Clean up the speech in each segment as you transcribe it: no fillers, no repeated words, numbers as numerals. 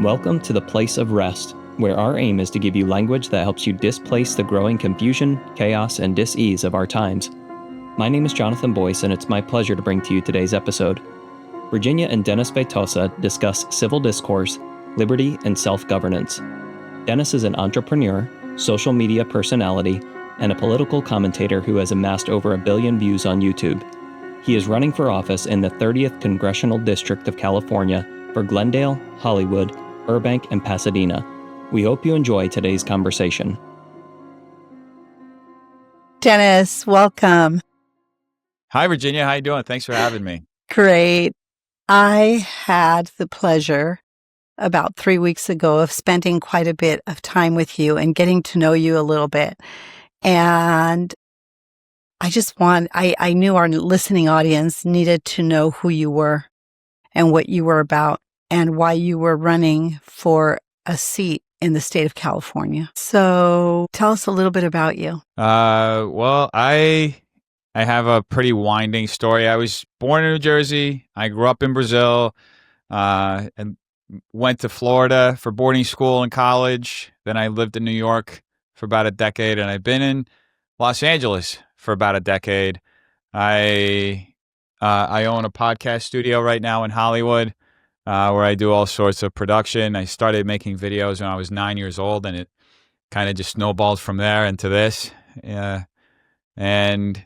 Welcome to the place of rest, where our aim is to give you language that helps you displace the growing confusion, chaos, and dis-ease of our times. My name is Jonathan Boyce, and it's my pleasure to bring to you today's episode. Virginia and Dennis Beitosa discuss civil discourse, liberty, and self-governance. Dennis is an entrepreneur, social media personality, and a political commentator who has amassed over 1 billion views on YouTube. He is running for office in the 30th Congressional District of California for Glendale, Hollywood, Burbank, and Pasadena. We hope you enjoy today's conversation. Dennis, welcome. Hi, Virginia. How you doing? Thanks for having me. Great. I had the pleasure about 3 weeks ago of spending quite a bit of time with you and getting to know you a little bit. And I knew our listening audience needed to know who you were and what you were about and why you were running for a seat in the state of California. So tell us a little bit about you. Well, I have a pretty winding story. I was born in New Jersey. I grew up in Brazil, and went to Florida for boarding school and college. Then I lived in New York for about a decade, and I've been in Los Angeles for about a decade. I own a podcast studio right now in Hollywood, where I do all sorts of production. I started making videos when I was 9 years old, and it kind of just snowballed from there into this. And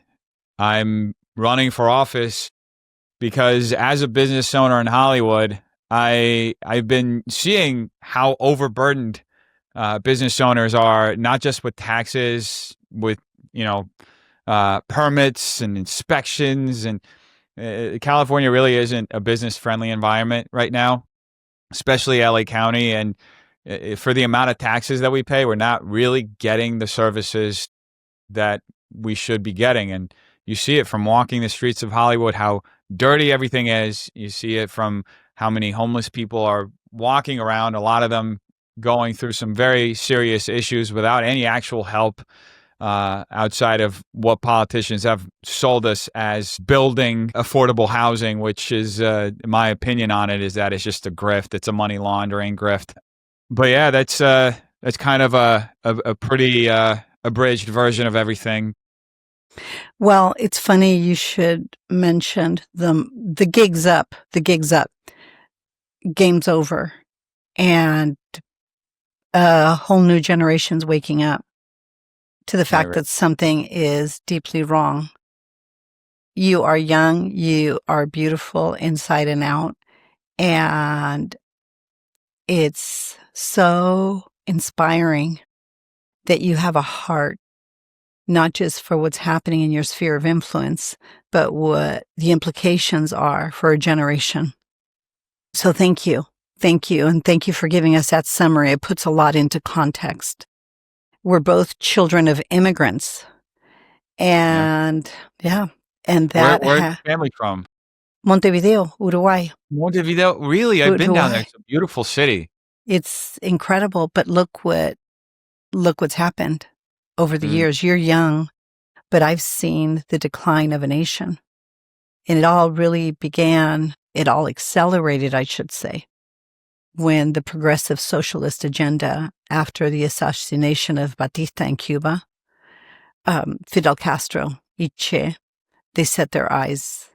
I'm running for office because as a business owner in Hollywood, I've been seeing how overburdened business owners are, not just with taxes, with permits and inspections, and California really isn't a business-friendly environment right now, especially LA County. And for the amount of taxes that we pay, we're not really getting the services that we should be getting. And you see it from walking the streets of Hollywood, how dirty everything is. You see it from how many homeless people are walking around, a lot of them going through some very serious issues without any actual help, outside of what politicians have sold us as building affordable housing, which is, my opinion on it, is that it's just a grift. It's a money laundering grift. But yeah, that's kind of a pretty abridged version of everything. Well, it's funny you should mention the gig's up. The gig's up. Game's over. And a whole new generation's waking up to the fact that something is deeply wrong. You are young, you are beautiful inside and out, and it's so inspiring that you have a heart, not just for what's happening in your sphere of influence, but what the implications are for a generation. So thank you. Thank you. And thank you for giving us that summary. It puts a lot into context. We're both children of immigrants. And and that... Where's your family from? Montevideo, Uruguay. Montevideo? Really? I've been down there. It's a beautiful city. It's incredible, but look what's happened over the years. You're young, but I've seen the decline of a nation. And it all really began, it all accelerated, I should say, when the progressive socialist agenda, after the assassination of Batista in Cuba, Fidel Castro, Che, they set their eyes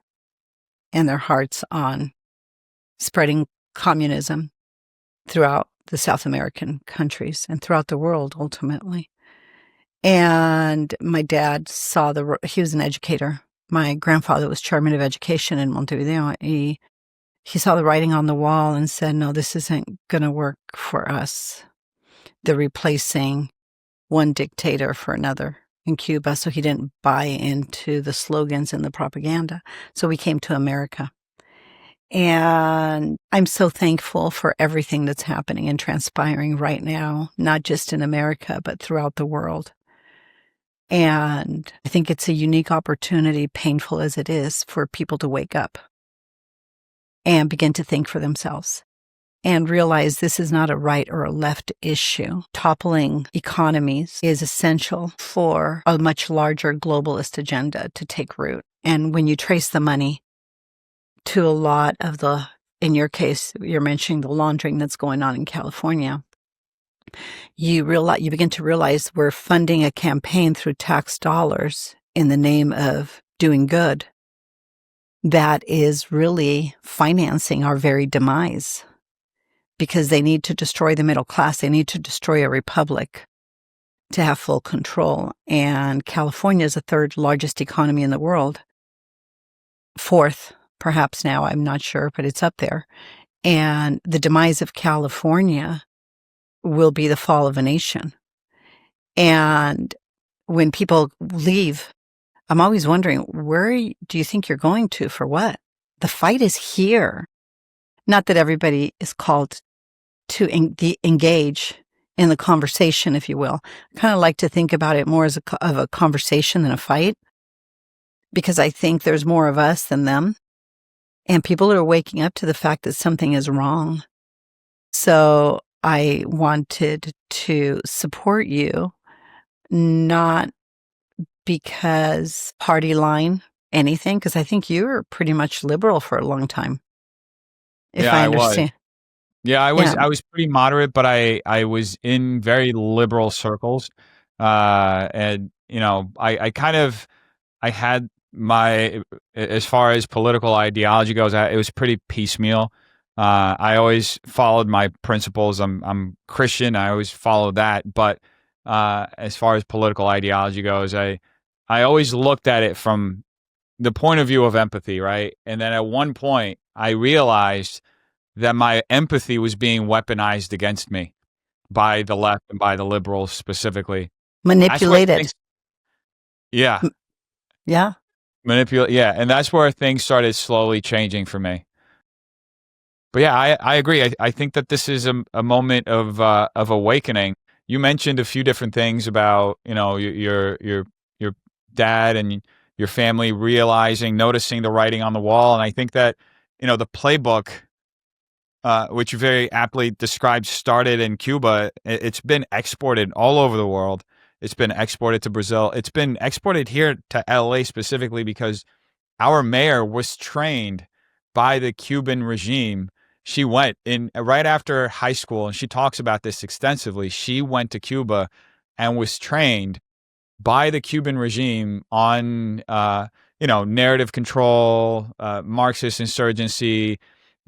and their hearts on spreading communism throughout the South American countries and throughout the world, ultimately. And my dad he was an educator. My grandfather was chairman of education in Montevideo. He saw the writing on the wall and said, no, this isn't going to work for us. They're replacing one dictator for another in Cuba. So he didn't buy into the slogans and the propaganda. So we came to America. And I'm so thankful for everything that's happening and transpiring right now, not just in America, but throughout the world. And I think it's a unique opportunity, painful as it is, for people to wake up and begin to think for themselves and realize this is not a right or a left issue. Toppling economies is essential for a much larger globalist agenda to take root. And when you trace the money to a lot of the in your case, you're mentioning the laundering that's going on in California. You begin to realize we're funding a campaign through tax dollars in the name of doing good that is really financing our very demise, because they need to destroy the middle class. They need to destroy a republic to have full control. And California is the third largest economy in the world. Fourth, perhaps now, I'm not sure, but it's up there. And the demise of California will be the fall of a nation. And when people leave, I'm always wondering, where do you think you're going to for what? The fight is here. Not that everybody is called to engage in the conversation, if you will. I kind of like to think about it more as of a conversation than a fight, because I think there's more of us than them. And people are waking up to the fact that something is wrong. So I wanted to support you, not because party line, anything, because I think you were pretty much liberal for a long time. If I understand. Yeah, I was pretty moderate, but I was in very liberal circles. And I had my, as far as political ideology goes, it was pretty piecemeal. I always followed my principles. I'm Christian. I always followed that. But as far as political ideology goes, I always looked at it from the point of view of empathy, right? And then at one point, I realized that my empathy was being weaponized against me by the left and by the liberals specifically. Manipulated. Yeah. Yeah. Yeah. And that's where things started slowly changing for me. But yeah, I agree. I think that this is a moment of awakening. You mentioned a few different things about, your dad and your family noticing the writing on the wall. And I think that, the playbook, which you very aptly described, started in Cuba. It's been exported all over the world. It's been exported to Brazil. It's been exported here to LA specifically because our mayor was trained by the Cuban regime. She went in right after high school, and she talks about this extensively. She went to Cuba and was trained by the Cuban regime on, narrative control, Marxist insurgency.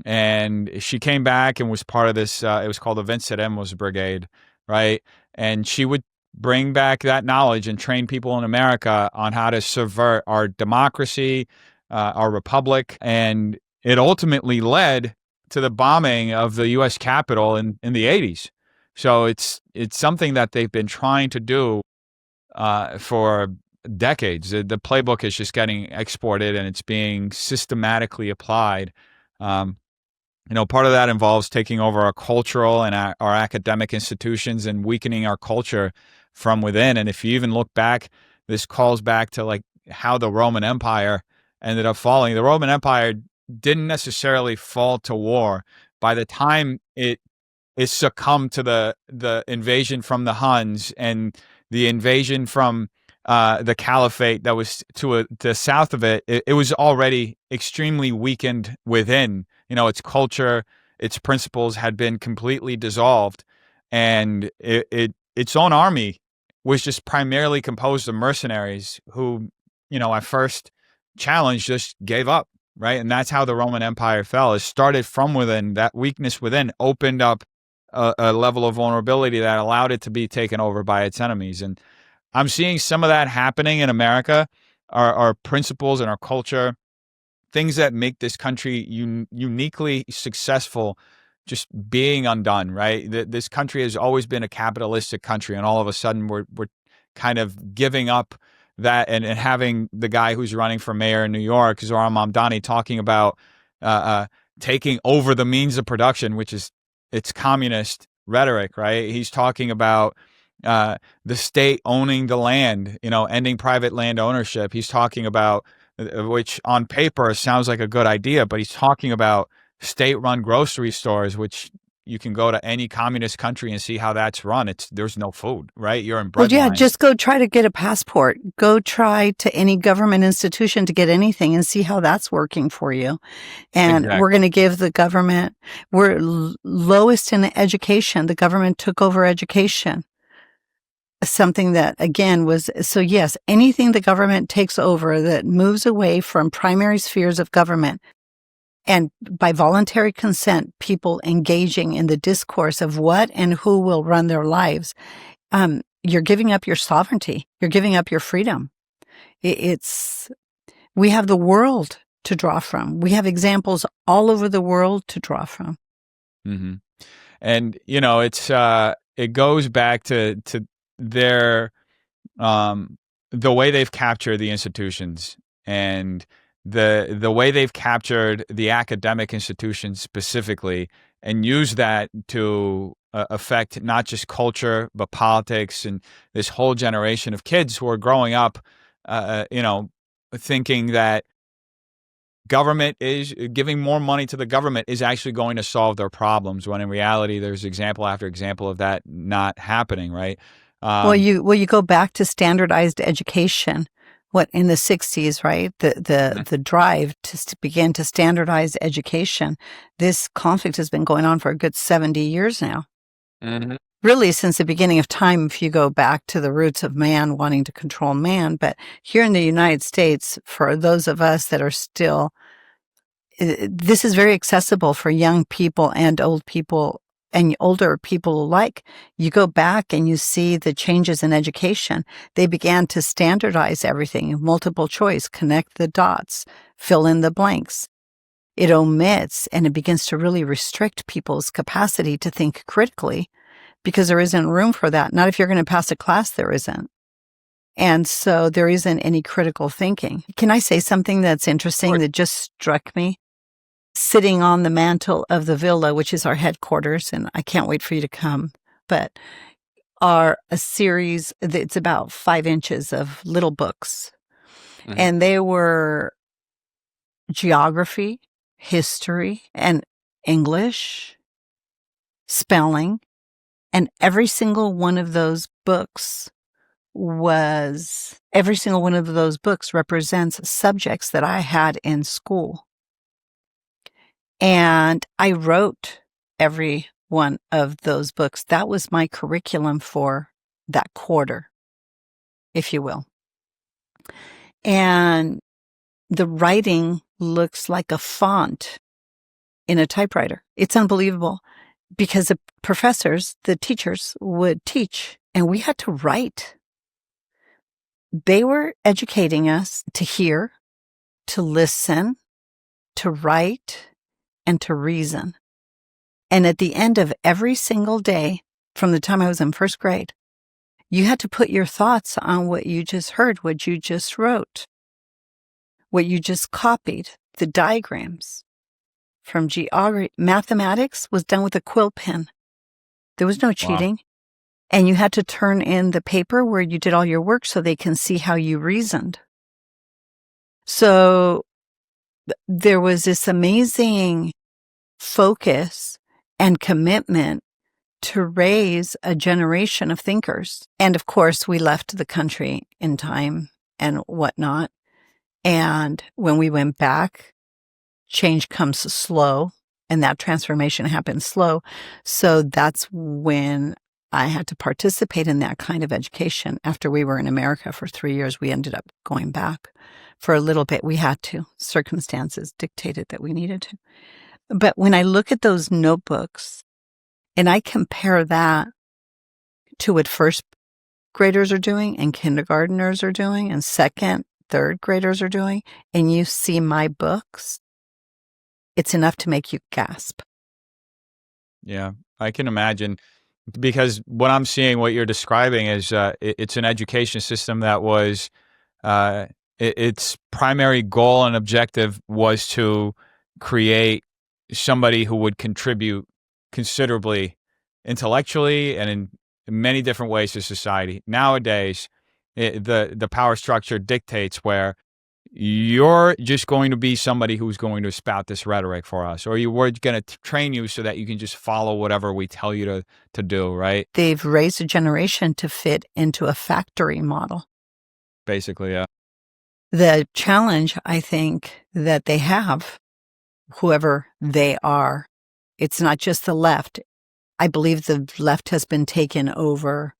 And she came back and was part of this, it was called the Venceremos Brigade, right? And she would bring back that knowledge and train people in America on how to subvert our democracy, our republic. And it ultimately led to the bombing of the U.S. Capitol in the 80s. So it's something that they've been trying to do for decades. The playbook is just getting exported and it's being systematically applied. Part of that involves taking over our cultural and our academic institutions and weakening our culture from within. And if you even look back, this calls back to like how the Roman Empire ended up falling. The Roman Empire didn't necessarily fall to war. By the time it succumbed to the invasion from the Huns and the invasion from the caliphate that was to the south of it, it was already extremely weakened within. Its culture, its principles had been completely dissolved, and its own army was just primarily composed of mercenaries who, at first challenge just gave up, right? And that's how the Roman Empire fell. It started from within. That weakness within opened up a level of vulnerability that allowed it to be taken over by its enemies. And I'm seeing some of that happening in America, our principles and our culture, things that make this country uniquely successful, just being undone, right? This country has always been a capitalistic country, and all of a sudden we're kind of giving up that and having the guy who's running for mayor in New York, Zohran Mamdani, talking about taking over the means of production, which is it's communist rhetoric, right? He's talking about the state owning the land, ending private land ownership. He's talking about, which on paper sounds like a good idea, but he's talking about state-run grocery stores, which, you can go to any communist country and see how that's run. There's no food, right? You're in Well, bread yeah, lines. just go try to get a passport. Go try to any government institution to get anything and see how that's working for you. And Exactly. we're going to give the government, we're lowest in education. The government took over education. Something that, again, was, so yes, anything the government takes over that moves away from primary spheres of government, and by voluntary consent, people engaging in the discourse of what and who will run their lives, you're giving up your sovereignty. You're giving up your freedom. We have the world to draw from. We have examples all over the world to draw from. Mm-hmm. And, it goes back to their, the way they've captured the institutions and the way they've captured the academic institutions specifically, and use that to affect not just culture but politics, and this whole generation of kids who are growing up, thinking that government is giving more money to the government is actually going to solve their problems, when in reality there's example after example of that not happening, right? Well, you go back to standardized education. What, in the 60s, right? The drive to begin to standardize education. This conflict has been going on for a good 70 years now. Mm-hmm. Really, since the beginning of time, if you go back to the roots of man wanting to control man. But here in the United States, for those of us that are still, this is very accessible for young people and old people and older people alike. You go back and you see the changes in education. They began to standardize everything, multiple choice, connect the dots, fill in the blanks. It omits, and it begins to really restrict people's capacity to think critically, because there isn't room for that. Not if you're going to pass a class, there isn't. And so there isn't any critical thinking. Can I say something that's interesting that just struck me? Sitting on the mantle of the villa, which is our headquarters, and I can't wait for you to come, but are a series, it's about 5 inches of little books. Mm-hmm. And they were geography, history, and English, spelling. And every single one of those books represents subjects that I had in school. And I wrote every one of those books. That was my curriculum for that quarter, if you will. And the writing looks like a font in a typewriter. It's unbelievable, because the professors, the teachers, would teach and we had to write. They were educating us to hear, to listen, to write, and to reason. And at the end of every single day, from the time I was in first grade, you had to put your thoughts on what you just heard, what you just wrote, what you just copied, the diagrams. From geography, mathematics was done with a quill pen. There was no cheating. Wow. And you had to turn in the paper where you did all your work so they can see how you reasoned. So there was this amazing focus and commitment to raise a generation of thinkers. And of course, we left the country in time and whatnot. And when we went back, change comes slow, and that transformation happens slow. So that's when I had to participate in that kind of education. After we were in America for 3 years, we ended up going back for a little bit. We had to. Circumstances dictated that we needed to. But when I look at those notebooks and I compare that to what first graders are doing and kindergarteners are doing and second, third graders are doing, and you see my books, it's enough to make you gasp. Yeah, I can imagine, because what I'm seeing, what you're describing is it's an education system that was, its primary goal and objective was to create somebody who would contribute considerably intellectually and in many different ways to society. Nowadays, the power structure dictates where you're just going to be somebody who's going to spout this rhetoric for us, or we're going to train you so that you can just follow whatever we tell you to do, right? They've raised a generation to fit into a factory model. Basically, yeah. The challenge, I think, that they have, whoever they are, it's not just the left. I believe the left has been taken over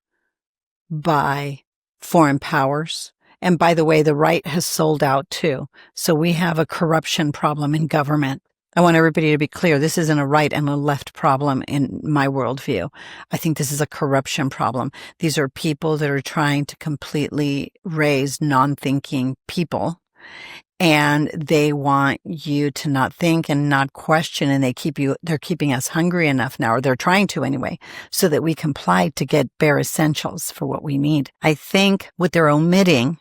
by foreign powers. And by the way, the right has sold out too. So we have a corruption problem in government. I want everybody to be clear. This isn't a right and a left problem in my worldview. I think this is a corruption problem. These are people that are trying to completely raise non-thinking people. And they want you to not think and not question, and they're keeping us hungry enough now, or they're trying to anyway, so that we comply to get bare essentials for what we need. I think what they're omitting,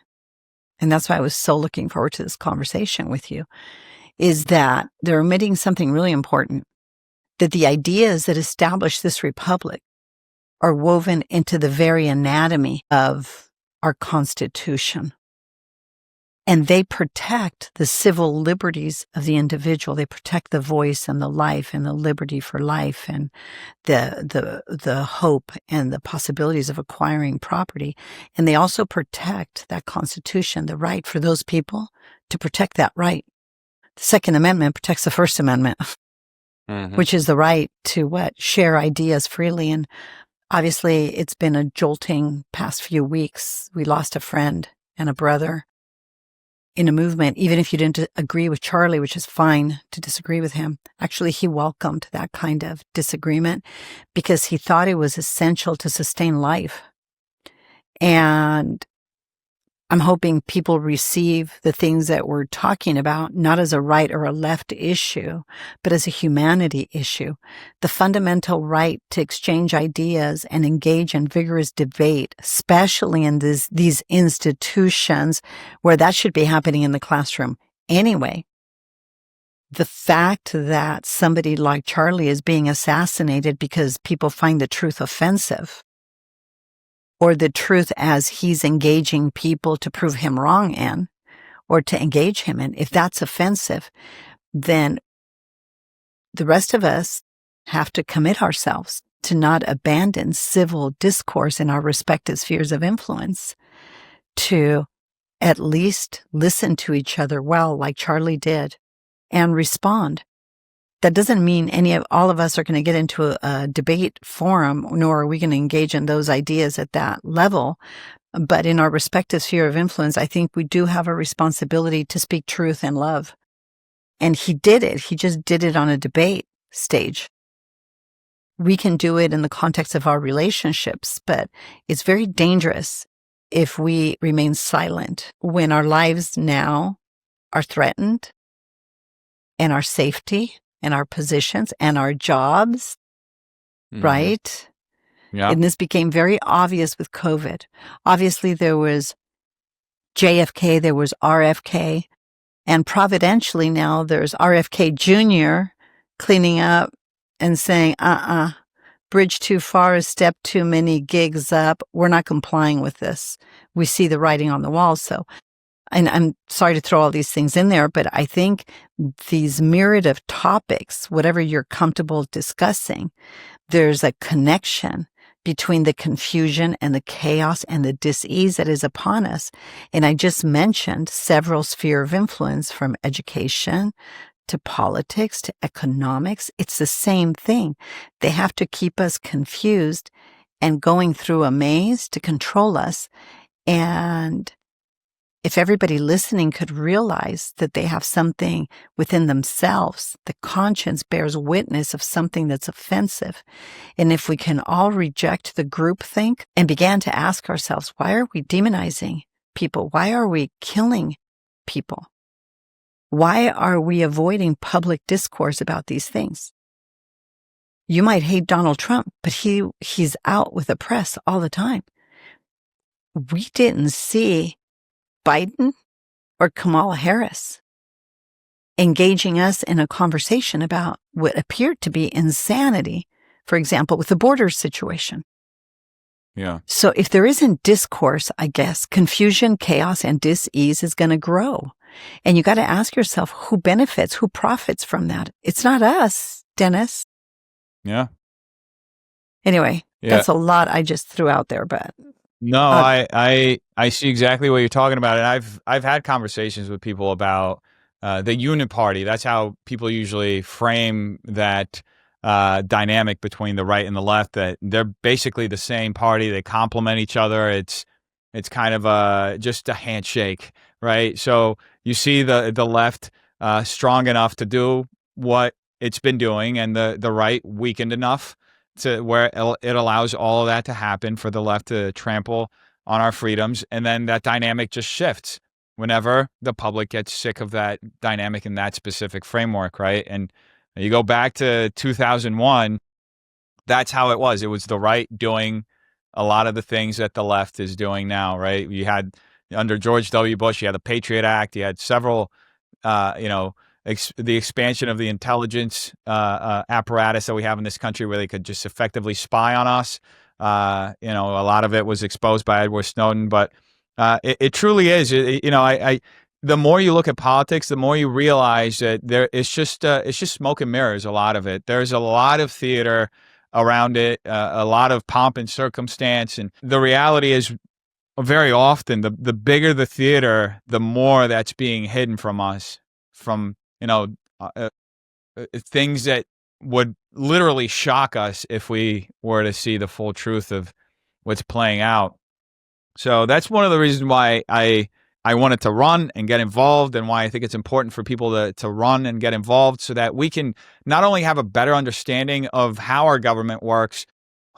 and that's why I was so looking forward to this conversation with you, is that they're omitting something really important, that the ideas that establish this republic are woven into the very anatomy of our Constitution. And they protect the civil liberties of the individual. They protect the voice and the life and the liberty for life and the hope and the possibilities of acquiring property. And they also protect that Constitution, the right for those people to protect that right. The Second Amendment protects the First Amendment, which is the right to share ideas freely. And obviously it's been a jolting past few weeks. We lost a friend and a brother in a movement, even if you didn't agree with Charlie, which is fine to disagree with him. Actually, he welcomed that kind of disagreement because he thought it was essential to sustain life. And I'm hoping people receive the things that we're talking about, not as a right or a left issue, but as a humanity issue. The fundamental right to exchange ideas and engage in vigorous debate, especially in these institutions where that should be happening in the classroom anyway. The fact that somebody like Charlie is being assassinated because people find the truth offensive, or the truth as he's engaging people to prove him wrong in, or to engage him in, if that's offensive, then the rest of us have to commit ourselves to not abandon civil discourse in our respective spheres of influence, to at least listen to each other well, like Charlie did, and respond. That doesn't mean all of us are going to get into a debate forum, nor are we going to engage in those ideas at that level. But in our respective sphere of influence, I think we do have a responsibility to speak truth and love. And he did it. He just did it on a debate stage. We can do it in the context of our relationships, but it's very dangerous if we remain silent when our lives now are threatened, and our safety and our positions and our jobs, right? Yeah. And this became very obvious with COVID. Obviously, there was JFK, there was RFK, and providentially now there's RFK Jr. cleaning up and saying, bridge too far, a step too many gigs up. We're not complying with this. We see the writing on the wall. So, and I'm sorry to throw all these things in there, but I think these myriad of topics, whatever you're comfortable discussing, there's a connection between the confusion and the chaos and the dis-ease that is upon us. And I just mentioned several spheres of influence, from education to politics to economics. It's the same thing. They have to keep us confused and going through a maze to control us. And if everybody listening could realize that they have something within themselves, the conscience bears witness of something that's offensive. And if we can all reject the groupthink and begin to ask ourselves, why are we demonizing people? Why are we killing people? Why are we avoiding public discourse about these things? You might hate Donald Trump, but he's out with the press all the time. We didn't see Biden or Kamala Harris engaging us in a conversation about what appeared to be insanity, for example, with the border situation. Yeah. So if there isn't discourse, I guess confusion, chaos, and dis-ease is going to grow. And you got to ask yourself who benefits, who profits from that. It's not us, Dennis. Yeah. Anyway, Yeah. that's a lot I just threw out there, but No, I see exactly what you're talking about, and I've had conversations with people about the uniparty. That's how people usually frame that dynamic between the right and the left. That they're basically the same party. They complement each other. It's kind of just a handshake, right? So you see the left strong enough to do what it's been doing, and the right weakened enough to where it allows all of that to happen for the left to trample on our freedoms. And then that dynamic just shifts whenever the public gets sick of that dynamic in that specific framework, right? And you go back to 2001, that's how it was. It was the right doing a lot of the things that the left is doing now, right? You had, under George W. Bush, you had the Patriot Act, you had several you know, the expansion of the intelligence apparatus that we have in this country, where they could just effectively spy on us. You know, a lot of it was exposed by Edward Snowden, but it truly is. You know, the more you look at politics, the more you realize that it's just smoke and mirrors. A lot of it. There's a lot of theater around it, a lot of pomp and circumstance, and the reality is, very often, the bigger the theater, the more that's being hidden from us, from, you know, things that would literally shock us if we were to see the full truth of what's playing out. So that's one of the reasons why I wanted to run and get involved, and why I think it's important for people to run and get involved, so that we can not only have a better understanding of how our government works,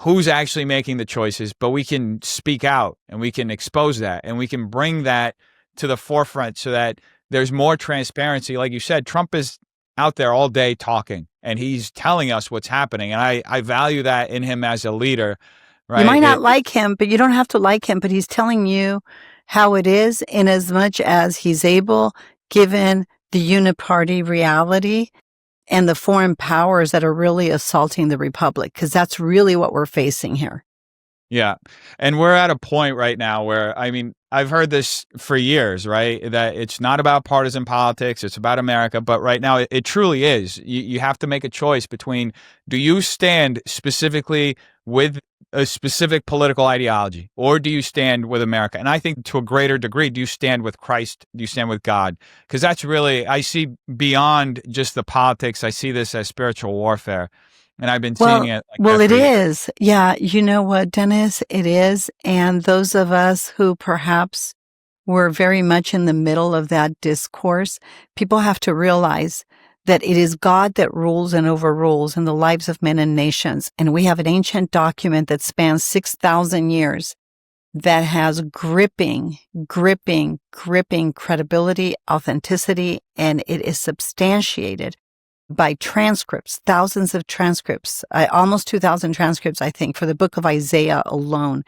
who's actually making the choices, but we can speak out and we can expose that and we can bring that to the forefront, so that there's more transparency. Like you said, Trump is out there all day talking, and he's telling us what's happening. And I value that in him as a leader, right? You might not like him, but you don't have to like him, but he's telling you how it is, in as much as he's able, given the uniparty reality and the foreign powers that are really assaulting the republic, because that's really what we're facing here. Yeah. And we're at a point right now where, I mean, I've heard this for years, right? That it's not about partisan politics, it's about America. But right now, it truly is. You have to make a choice between, do you stand specifically with a specific political ideology, or do you stand with America? And I think, to a greater degree, do you stand with Christ? Do you stand with God? Because that's really, I see beyond just the politics, I see this as spiritual warfare. And I've been seeing it. Well, it is. Yeah. You know what, Dennis? It is. And those of us who perhaps were very much in the middle of that discourse, people have to realize that it is God that rules and overrules in the lives of men and nations. And we have an ancient document that spans 6,000 years that has gripping credibility, authenticity, and it is substantiated by transcripts, thousands of transcripts, almost 2,000 transcripts, I think, for the book of Isaiah alone.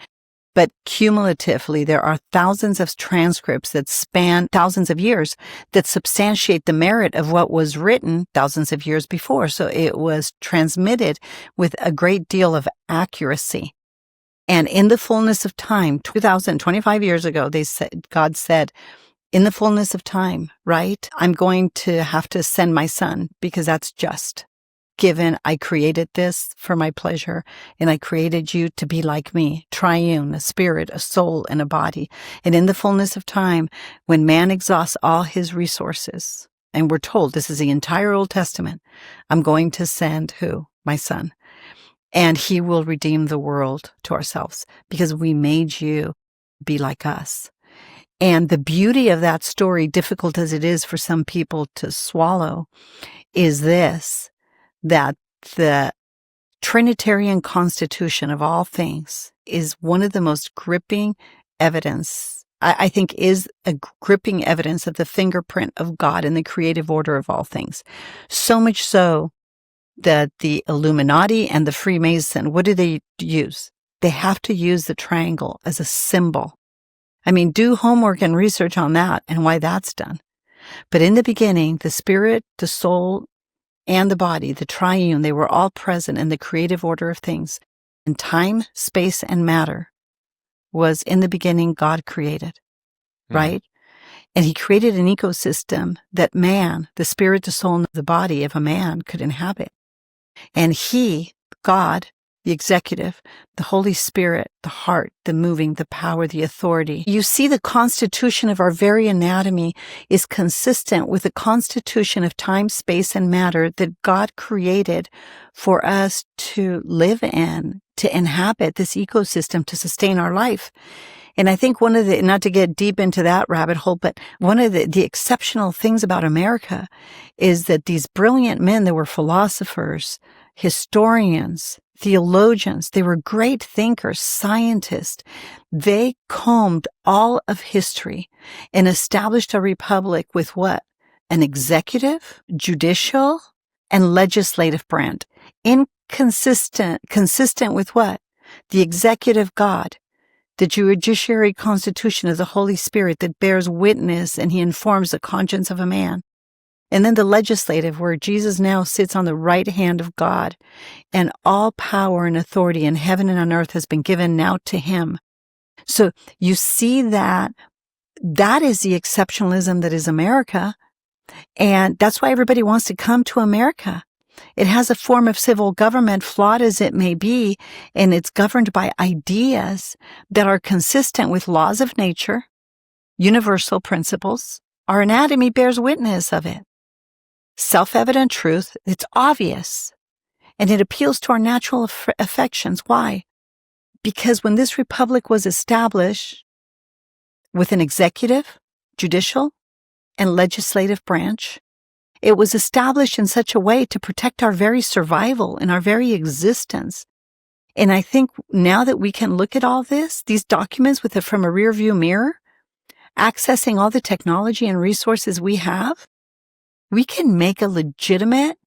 But cumulatively, there are thousands of transcripts that span thousands of years that substantiate the merit of what was written thousands of years before. So it was transmitted with a great deal of accuracy. And in the fullness of time, 25 years ago, God said, in the fullness of time, right? I'm going to have to send my son, because that's just. Given I created this for my pleasure, and I created you to be like me, triune, a spirit, a soul, and a body. And in the fullness of time, when man exhausts all his resources, and we're told this is the entire Old Testament, I'm going to send who? My son. And he will redeem the world to ourselves, because we made you be like us. And the beauty of that story, difficult as it is for some people to swallow, is this, that the Trinitarian Constitution of all things is one of the most gripping evidence, I think is a gripping evidence of the fingerprint of God in the creative order of all things. So much so that the Illuminati and the Freemason, what do they use? They have to use the triangle as a symbol. I mean, do homework and research on that and why that's done. But in the beginning, the spirit, the soul, and the body, the triune, they were all present in the creative order of things. And time, space, and matter was in the beginning God created, right? And he created an ecosystem that man, the spirit, the soul, and the body of a man could inhabit. And he, God, the executive, the Holy Spirit, the heart, the moving, the power, the authority. You see, the constitution of our very anatomy is consistent with the constitution of time, space, and matter that God created for us to live in, to inhabit this ecosystem, to sustain our life. And I think one of the, not to get deep into that rabbit hole, but one of the exceptional things about America is that these brilliant men that were philosophers, historians, theologians, they were great thinkers, scientists. They combed all of history and established a republic with what? An executive, judicial, and legislative branch. Consistent with what? The executive God. The judiciary constitution of the Holy Spirit that bears witness and he informs the conscience of a man. And then the legislative, where Jesus now sits on the right hand of God, and all power and authority in heaven and on earth has been given now to him. So you see that is the exceptionalism that is America. And that's why everybody wants to come to America. It has a form of civil government, flawed as it may be, and it's governed by ideas that are consistent with laws of nature, universal principles. Our anatomy bears witness of it. Self-evident truth, it's obvious, and it appeals to our natural affections. Why? Because when this republic was established with an executive, judicial, and legislative branch, it was established in such a way to protect our very survival and our very existence. And I think now that we can look at all this, these documents from a rear view mirror, accessing all the technology and resources we have, we can make a legitimate,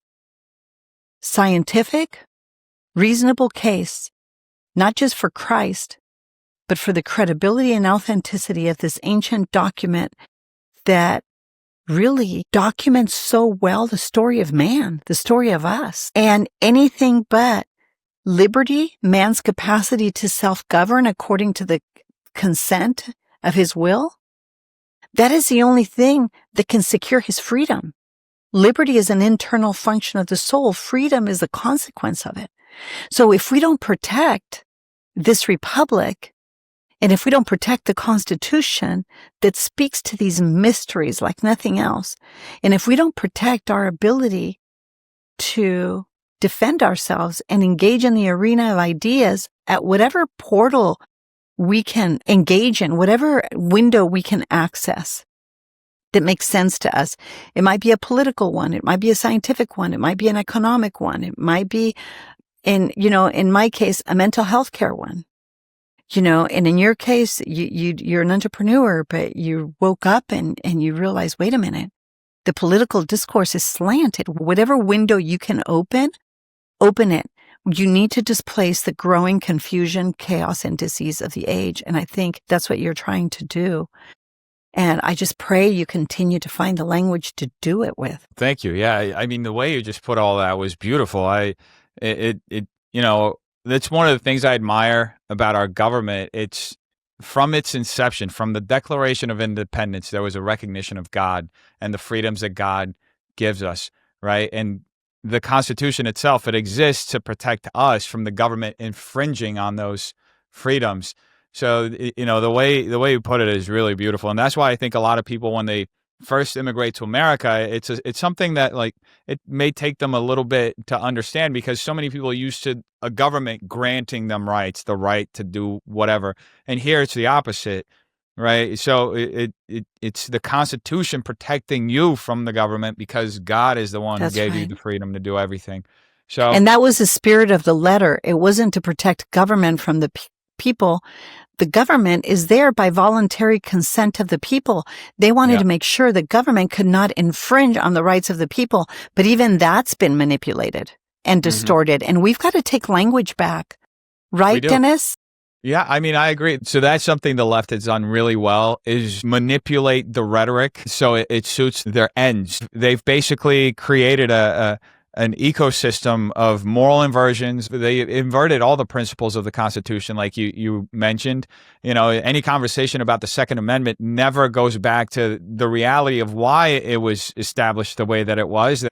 scientific, reasonable case, not just for Christ, but for the credibility and authenticity of this ancient document that really documents so well the story of man, the story of us, and anything but liberty, man's capacity to self-govern according to the consent of his will. That is the only thing that can secure his freedom. Liberty is an internal function of the soul. Freedom is the consequence of it. So if we don't protect this republic, and if we don't protect the Constitution that speaks to these mysteries like nothing else, and if we don't protect our ability to defend ourselves and engage in the arena of ideas at whatever portal we can engage in, whatever window we can access that makes sense to us. It might be a political one. It might be a scientific one. It might be an economic one. It might be, in my case, a mental health care one. And in your case, you're an entrepreneur, but you woke up and you realize, wait a minute, the political discourse is slanted. Whatever window you can open it. You need to displace the growing confusion, chaos, and disease of the age. And I think that's what you're trying to do. And I just pray you continue to find the language to do it with. Thank you. Yeah. I mean, the way you just put all that was beautiful. That's one of the things I admire about our government. It's from its inception, from the Declaration of Independence, there was a recognition of God and the freedoms that God gives us, right? And the Constitution itself, it exists to protect us from the government infringing on those freedoms. So, the way you put it is really beautiful. And that's why I think a lot of people, when they first immigrate to America, it's something that, like, it may take them a little bit to understand, because so many people are used to a government granting them rights, the right to do whatever. And here it's the opposite, right? So it's the Constitution protecting you from the government, because God is the one who gave you the freedom to do everything. So, and that was the spirit of the letter. It wasn't to protect government from the people. The government is there by voluntary consent of the people. They wanted to make sure the government could not infringe on the rights of the people. But even that's been manipulated and distorted. And we've got to take language back. Right, Dennis? Yeah, I mean, I agree. So that's something the left has done really well, is manipulate the rhetoric so it suits their ends. They've basically created a an ecosystem of moral inversions. They inverted all the principles of the Constitution, like you mentioned. Any conversation about the Second Amendment never goes back to the reality of why it was established the way that it was.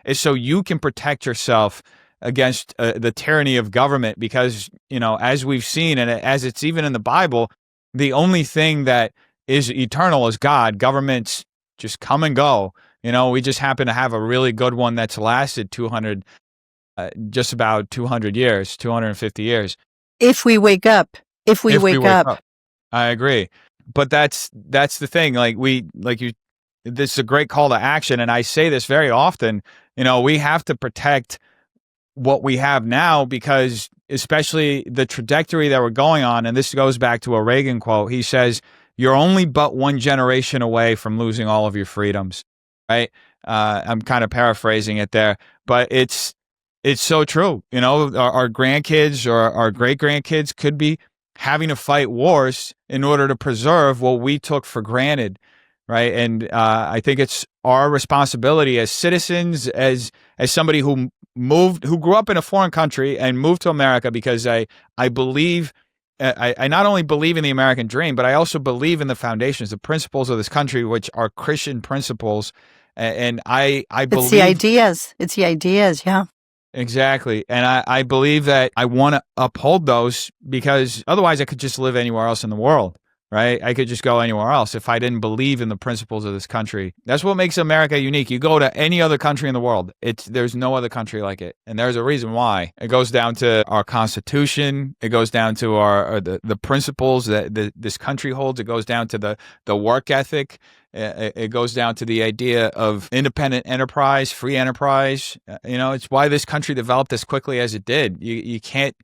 Is so you can protect yourself against the tyranny of government, because, as we've seen, and as it's even in the Bible, the only thing that is eternal is God. Governments just come and go. We just happen to have a really good one that's lasted just about 200 years, 250 years. If we wake up, if we wake up. I agree. But that's the thing. This is a great call to action. And I say this very often, we have to protect what we have now, because especially the trajectory that we're going on. And this goes back to a Reagan quote. He says, "You're only but one generation away from losing all of your freedoms." Right? I'm kind of paraphrasing it there, but it's so true. Our grandkids or our great grandkids could be having to fight wars in order to preserve what we took for granted. Right. And I think it's our responsibility as citizens, as somebody who grew up in a foreign country and moved to America, because I believe, I not only believe in the American dream, but I also believe in the foundations, the principles of this country, which are Christian principles. And I believe it's the ideas. Yeah. Exactly. And I believe that I want to uphold those, because otherwise I could just live anywhere else in the world. Right? I could just go anywhere else if I didn't believe in the principles of this country. That's what makes America unique. You go to any other country in the world, there's no other country like it. And there's a reason why. It goes down to our Constitution. It goes down to the principles that this country holds. It goes down to the work ethic. It goes down to the idea of independent enterprise, free enterprise. It's why this country developed as quickly as it did. You can't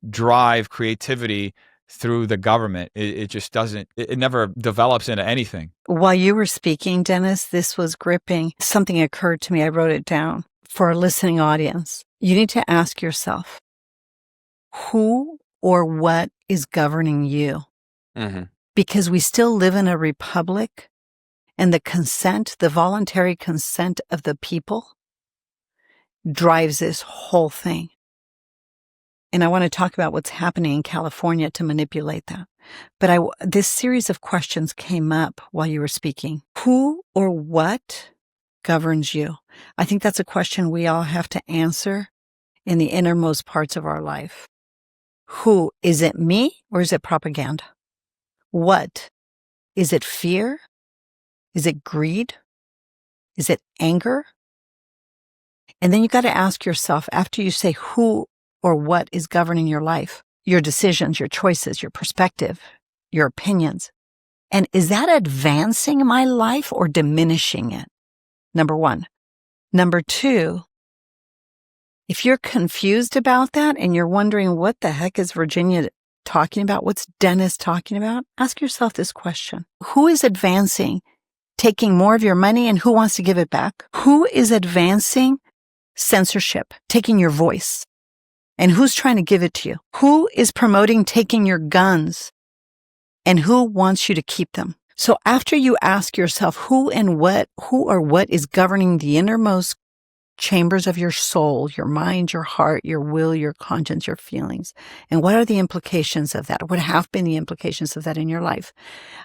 drive creativity through the government. It just doesn't, it never develops into anything. While you were speaking, Dennis, this was gripping. Something occurred to me. I wrote it down for a listening audience. You need to ask yourself, who or what is governing you? Mm-hmm. Because we still live in a republic, and the voluntary consent of the people drives this whole thing. And I want to talk about what's happening in California to manipulate that. But this series of questions came up while you were speaking. Who or what governs you? I think that's a question we all have to answer in the innermost parts of our life. Who? Is it me or is it propaganda? What? Is it fear? Is it greed? Is it anger? And then you got to ask yourself, after you say who or what is governing your life, your decisions, your choices, your perspective, your opinions. And is that advancing my life or diminishing it? Number one. Number two, if you're confused about that and you're wondering what the heck is Virginia talking about, what's Dennis talking about, ask yourself this question. Who is advancing, taking more of your money, and who wants to give it back? Who is advancing censorship, taking your voice? And who's trying to give it to you? Who is promoting taking your guns? And who wants you to keep them? So after you ask yourself who or what is governing the innermost chambers of your soul, your mind, your heart, your will, your conscience, your feelings, and what are the implications of that? What have been the implications of that in your life?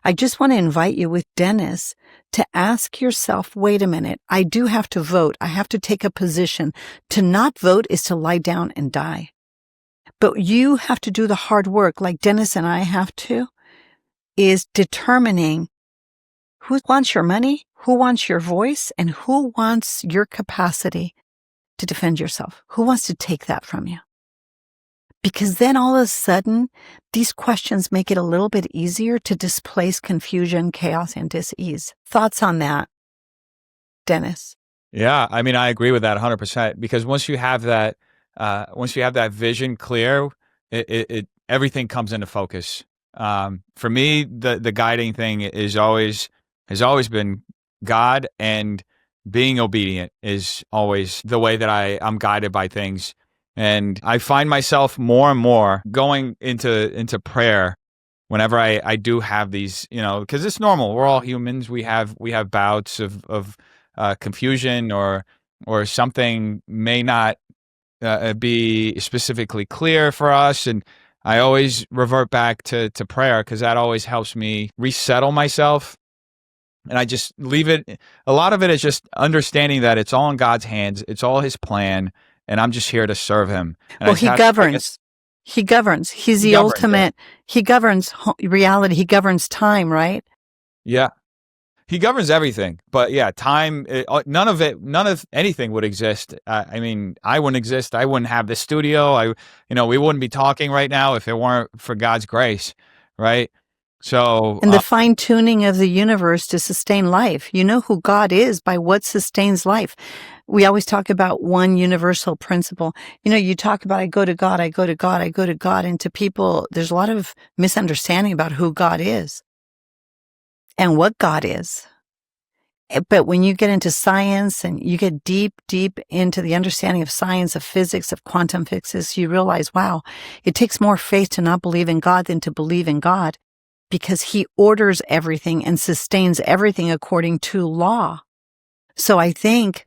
I just want to invite you with Dennis to ask yourself, wait a minute, I do have to vote. I have to take a position. To not vote is to lie down and die. But you have to do the hard work, like Dennis and I have to, is determining who wants your money, who wants your voice, and who wants your capacity to defend yourself. Who wants to take that from you? Because then all of a sudden, these questions make it a little bit easier to displace confusion, chaos, and dis-ease. Thoughts on that, Dennis? Yeah, I mean, I agree with that 100%, because once you have that vision clear, everything comes into focus. For me, the guiding thing has always been God, and being obedient is always the way that I'm guided by things. And I find myself more and more going into prayer whenever I do have these, because it's normal. We're all humans. We have bouts of confusion or or something may not be specifically clear for us. And I always revert back to prayer, because that always helps me resettle myself. And I just leave it. A lot of it is just understanding that it's all in God's hands. It's all His plan, and I'm just here to serve Him. And Well, he governs. He governs. He's the ultimate. He governs reality. He governs time, right? Yeah. He governs everything, but yeah, time. None of anything would exist. I mean, I wouldn't exist. I wouldn't have this studio. We wouldn't be talking right now if it weren't for God's grace, right? So, and the fine tuning of the universe to sustain life. You know who God is by what sustains life. We always talk about one universal principle. You talk about, I go to God, I go to God, I go to God. And to people, there's a lot of misunderstanding about who God is and what God is. But when you get into science and you get deep, deep into the understanding of science, of physics, of quantum physics, you realize, wow, it takes more faith to not believe in God than to believe in God, because He orders everything and sustains everything according to law. So I think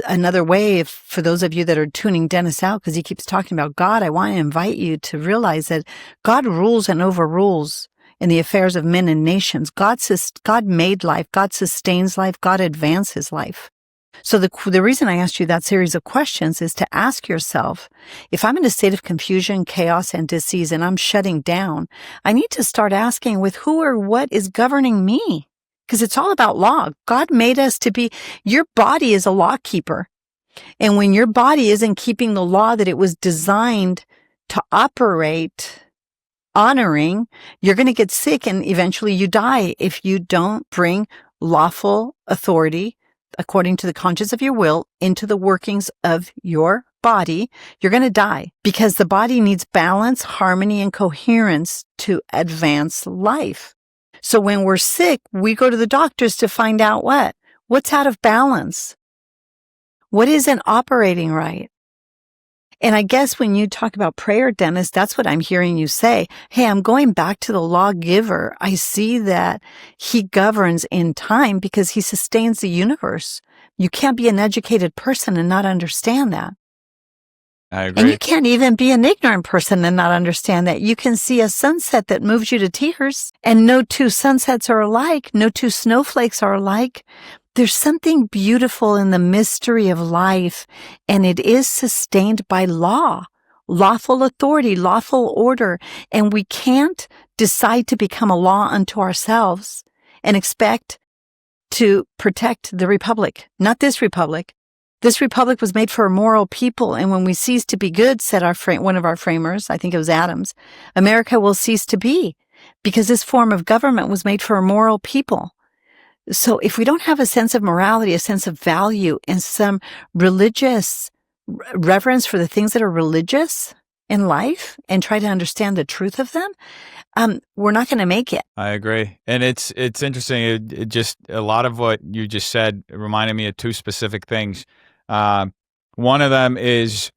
another way, for those of you that are tuning Dennis out because he keeps talking about God, I want to invite you to realize that God rules and overrules in the affairs of men and nations. God made life. God sustains life. God advances life. So the reason I asked you that series of questions is to ask yourself, if I'm in a state of confusion, chaos, and disease, and I'm shutting down, I need to start asking with who or what is governing me? Because it's all about law. God made us to be, your body is a law keeper. And when your body isn't keeping the law that it was designed to operate honoring, you're going to get sick and eventually you die if you don't bring lawful authority according to the conscience of your will into the workings of your body. You're going to die because the body needs balance, harmony, and coherence to advance life. So when we're sick, we go to the doctors to find out what's out of balance, what isn't operating right. And I guess when you talk about prayer, Dennis, that's what I'm hearing you say. Hey, I'm going back to the lawgiver. I see that He governs in time because He sustains the universe. You can't be an educated person and not understand that. I agree. And you can't even be an ignorant person and not understand that. You can see a sunset that moves you to tears, and no two sunsets are alike. No two snowflakes are alike. There's something beautiful in the mystery of life, and it is sustained by law, lawful authority, lawful order. And we can't decide to become a law unto ourselves and expect to protect the republic, not this republic. This republic was made for a moral people, and when we cease to be good, said one of our framers, I think it was Adams, America will cease to be, because this form of government was made for a moral people. So if we don't have a sense of morality, a sense of value, and some religious reverence for the things that are religious in life and try to understand the truth of them, we're not going to make it. I agree. And it's interesting. It just, a lot of what you just said reminded me of two specific things. One of them is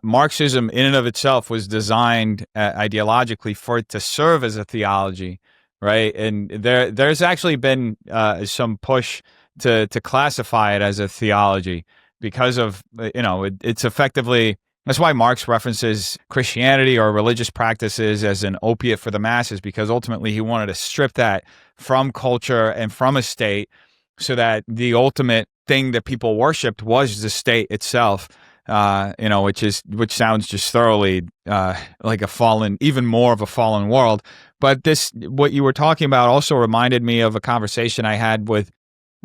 Marxism in and of itself was designed ideologically for it to serve as a theology. Right. And there's actually been some push to classify it as a theology because of, it's effectively, that's why Marx references Christianity or religious practices as an opiate for the masses, because ultimately he wanted to strip that from culture and from a state so that the ultimate thing that people worshipped was the state itself. Which sounds just thoroughly like even more of a fallen world. But what you were talking about also reminded me of a conversation I had with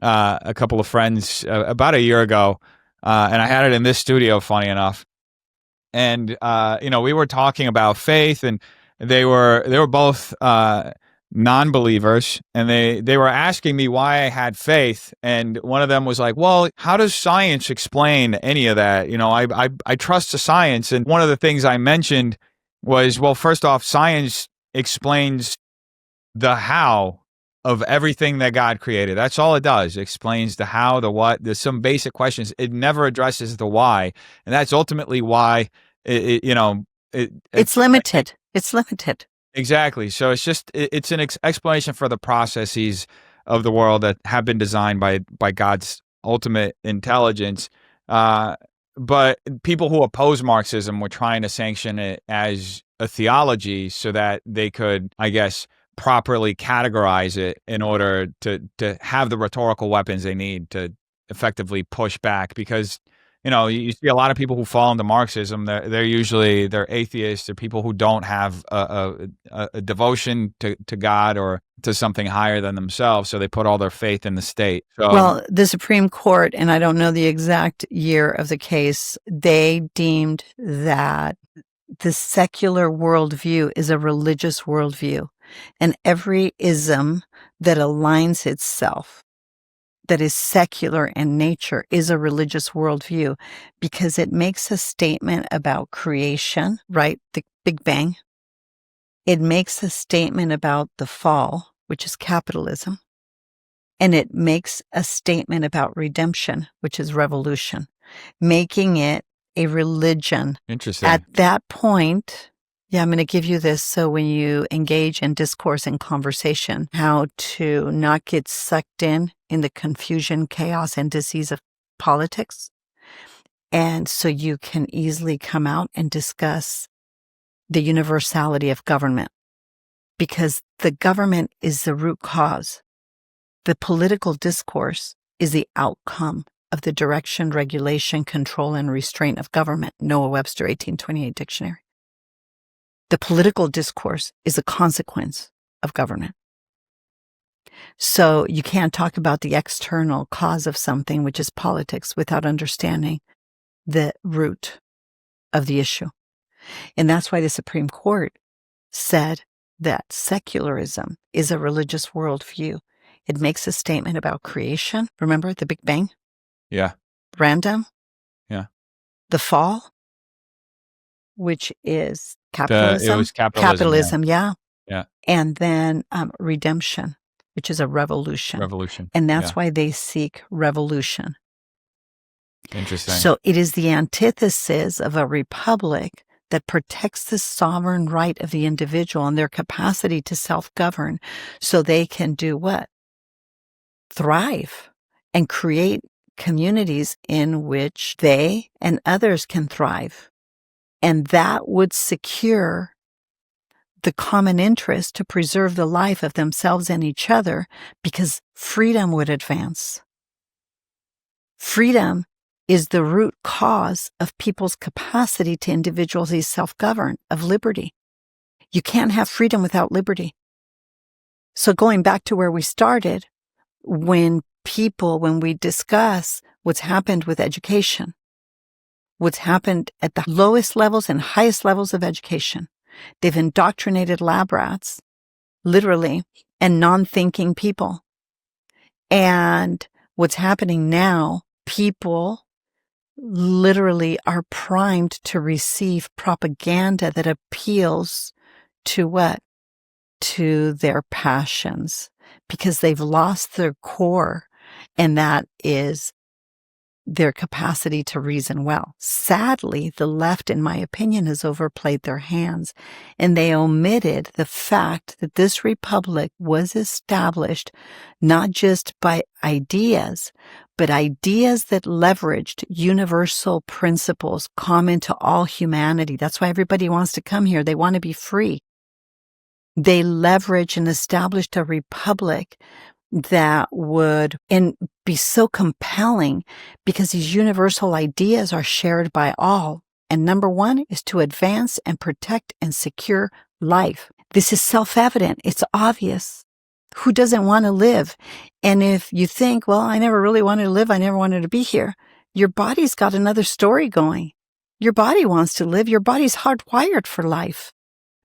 a couple of friends about a year ago, and I had it in this studio, funny enough. And we were talking about faith, and they were both non-believers, and they were asking me why I had faith. And one of them was like, well, how does science explain any of that? I trust the science. And one of the things I mentioned was, well, first off, science explains the how of everything that God created. That's all it does. It explains the how, the what. There's some basic questions. It never addresses the why. And that's ultimately why it's limited. It's limited. Exactly. So it's an explanation for the processes of the world that have been designed by God's ultimate intelligence. But people who oppose Marxism were trying to sanction it as a theology so that they could, I guess, properly categorize it in order to have the rhetorical weapons they need to effectively push back. Because you see a lot of people who fall into Marxism. They're usually atheists. They're people who don't have a devotion to God or to something higher than themselves. So they put all their faith in the state. So, Well, the Supreme Court, and I don't know the exact year of the case, they deemed that the secular worldview is a religious worldview, and every ism that aligns itself, that is secular in nature, is a religious worldview because it makes a statement about creation, right? The Big Bang. It makes a statement about the fall, which is capitalism. And it makes a statement about redemption, which is revolution, making it a religion. interesting. At that point, I'm going to give you this so when you engage in discourse and conversation, how to not get sucked in the confusion, chaos, and disease of politics. And so you can easily come out and discuss the universality of government, because the government is the root cause. The political discourse is the outcome of the direction, regulation, control, and restraint of government. Noah Webster, 1828 dictionary. The political discourse is a consequence of government. So you can't talk about the external cause of something, which is politics, without understanding the root of the issue. And that's why the Supreme Court said that secularism is a religious worldview. It makes a statement about creation. Remember the Big Bang? Yeah. Random? Yeah. The fall, which is capitalism. It was capitalism. Capitalism, yeah. Yeah. And then redemption, which is a revolution. Revolution. And that's why they seek revolution. Interesting. So it is the antithesis of a republic that protects the sovereign right of the individual and their capacity to self-govern so they can do what? Thrive and create communities in which they and others can thrive. And that would secure the common interest to preserve the life of themselves and each other, because freedom would advance. Freedom is the root cause of people's capacity to individually self-govern, of liberty. You can't have freedom without liberty. So going back to where we started, when we discuss what's happened with education, what's happened at the lowest levels and highest levels of education, they've indoctrinated lab rats, literally, and non-thinking people. And what's happening now, people literally are primed to receive propaganda that appeals to what? To their passions, because they've lost their core, and that is their capacity to reason well. Sadly, the left, in my opinion, has overplayed their hands, and they omitted the fact that this republic was established not just by ideas, but ideas that leveraged universal principles common to all humanity. That's why everybody wants to come here. They want to be free. They leveraged and established a republic that would be so compelling because these universal ideas are shared by all. And number one is to advance and protect and secure life. This is self-evident. It's obvious. Who doesn't want to live? And if you think, well, I never really wanted to live, I never wanted to be here, your body's got another story going. Your body wants to live. Your body's hardwired for life.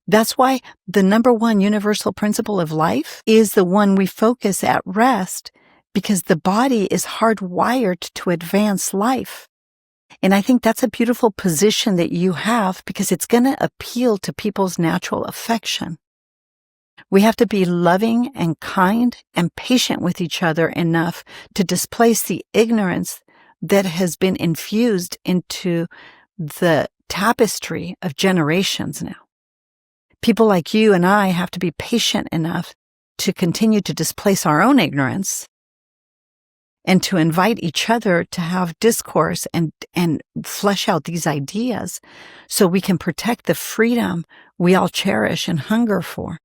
That's why the number one universal principle of life is the one we focus at rest, because the body is hardwired to advance life. And I think that's a beautiful position that you have, because it's going to appeal to people's natural affection. We have to be loving and kind and patient with each other enough to displace the ignorance that has been infused into the tapestry of generations now. People like you and I have to be patient enough to continue to displace our own ignorance and to invite each other to have discourse and flesh out these ideas so we can protect the freedom we all cherish and hunger for.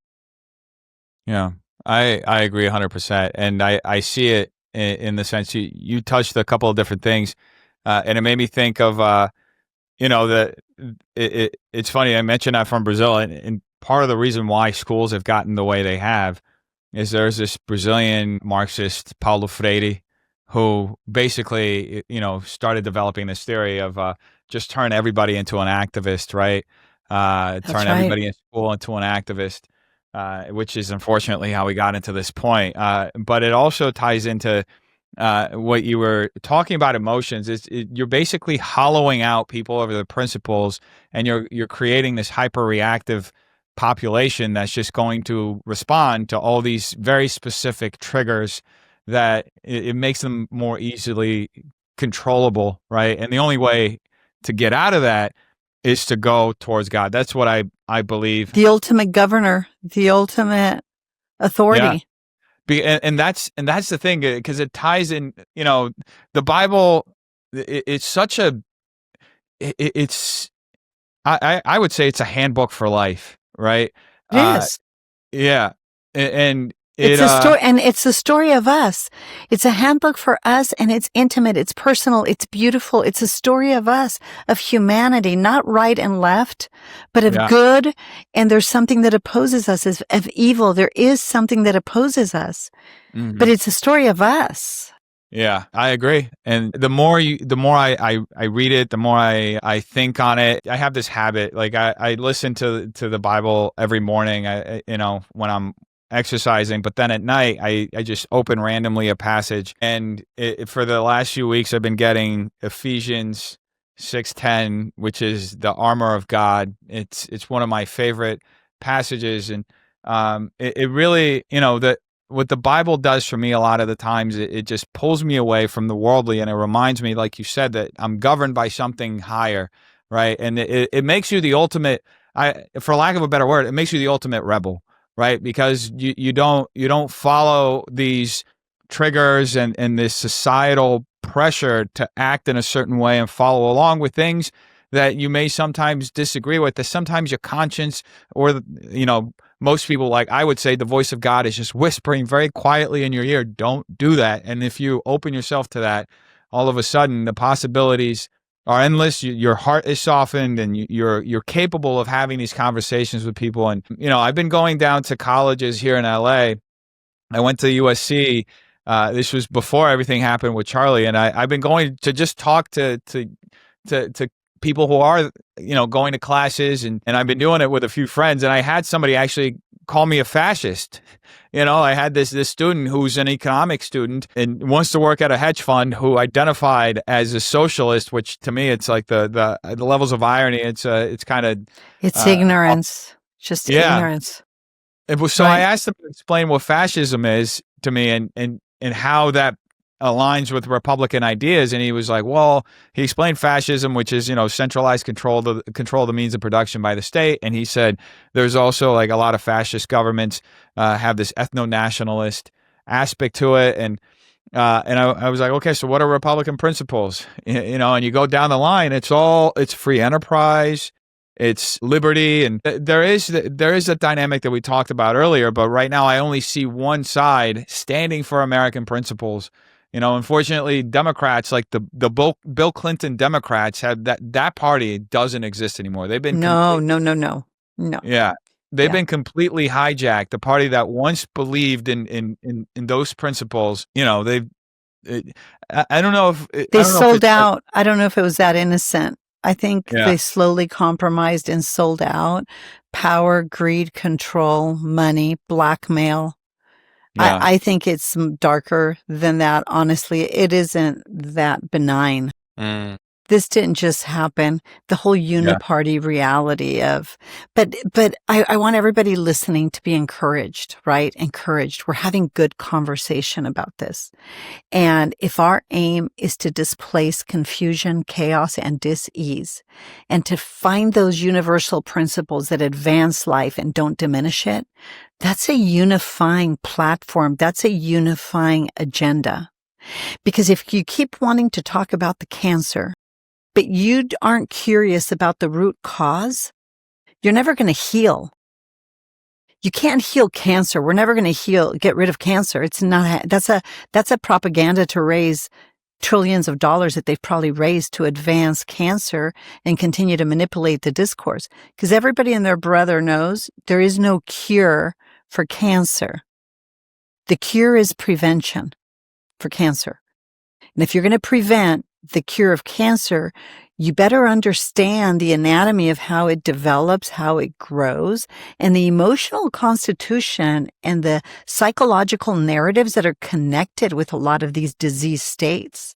Yeah, I agree 100%. And I see it in the sense you touched a couple of different things. And it made me think of, it's funny. I mentioned I'm from Brazil, and part of the reason why schools have gotten the way they have is there's this Brazilian Marxist, Paulo Freire, who basically, started developing this theory of just turn everybody into an activist, right? That's Turn right. everybody in school into an activist, which is unfortunately how we got into this point. But it also ties into what you were talking about emotions. You're basically hollowing out people over the principles, and you're creating this hyper reactive population that's just going to respond to all these very specific triggers that it makes them more easily controllable, right? And the only way to get out of that is to go towards God. That's what I believe. The ultimate governor, the ultimate authority. And that's the thing, because it ties in. The Bible. It's such a. It's. I would say it's a handbook for life, right? It is. Yeah, and It's a story, and it's the story of us. It's a handbook for us, and it's intimate, it's personal, it's beautiful. It's a story of us, of humanity, not right and left, but of good. And there's something that opposes us, of evil. There is something that opposes us, but it's a story of us. Yeah, I agree. And the more I read it, the more I think on it. I have this habit, like I listen to the Bible every morning, when I'm exercising, but then at night I just open randomly a passage, and for the last few weeks I've been getting Ephesians 6:10, which is the armor of God. It's one of my favorite passages, and it really, what the Bible does for me a lot of the times, it just pulls me away from the worldly, and it reminds me, like you said, that I'm governed by something higher, right? And it makes you the ultimate, for lack of a better word, it makes you the ultimate rebel, right? Because you don't follow these triggers and this societal pressure to act in a certain way and follow along with things that you may sometimes disagree with, that sometimes your conscience or, most people, like I would say, the voice of God is just whispering very quietly in your ear, don't do that. And if you open yourself to that, all of a sudden the possibilities are endless. Your heart is softened, and you're capable of having these conversations with people. And, I've been going down to colleges here in LA. I went to USC. This was before everything happened with Charlie. And I've been going to just talk to people who are, going to classes, and I've been doing it with a few friends. And I had somebody actually call me a fascist. I had this student who's an economics student and wants to work at a hedge fund, who identified as a socialist, which to me, it's like the levels of irony. It's kind of, it's ignorance, just ignorance. So I asked him to explain what fascism is to me, and how that aligns with Republican ideas. And he was like, well, he explained fascism, which is, centralized control of the means of production by the state. And he said there's also, like, a lot of fascist governments have this ethno-nationalist aspect to it. And I was like, okay, so what are Republican principles? And you go down the line, it's free enterprise, it's liberty. And there is a dynamic that we talked about earlier, but right now I only see one side standing for American principles. Unfortunately, Democrats, like the Bill Clinton Democrats, have that party doesn't exist anymore. They've been no. Yeah, they've been completely hijacked. The party that once believed in those principles, I don't know if they sold out. I don't know if it was that innocent. I think they slowly compromised and sold out. Power, greed, control, money, blackmail. Yeah. I think it's darker than that. Honestly, it isn't that benign. This didn't just happen. The whole uniparty reality of, but I want everybody listening to be encouraged, right? Encouraged. We're having good conversation about this. And if our aim is to displace confusion, chaos, and dis-ease, and to find those universal principles that advance life and don't diminish it, that's a unifying platform. That's a unifying agenda. Because if you keep wanting to talk about the cancer, but you aren't curious about the root cause, you're never going to heal. You can't heal cancer. We're never going to get rid of cancer. It's not, that's a propaganda to raise trillions of dollars that they've probably raised to advance cancer and continue to manipulate the discourse. Because everybody and their brother knows there is no cure for cancer. The cure is prevention for cancer. And if you're going to prevent the cure of cancer, you better understand the anatomy of how it develops, how it grows, and the emotional constitution and the psychological narratives that are connected with a lot of these disease states.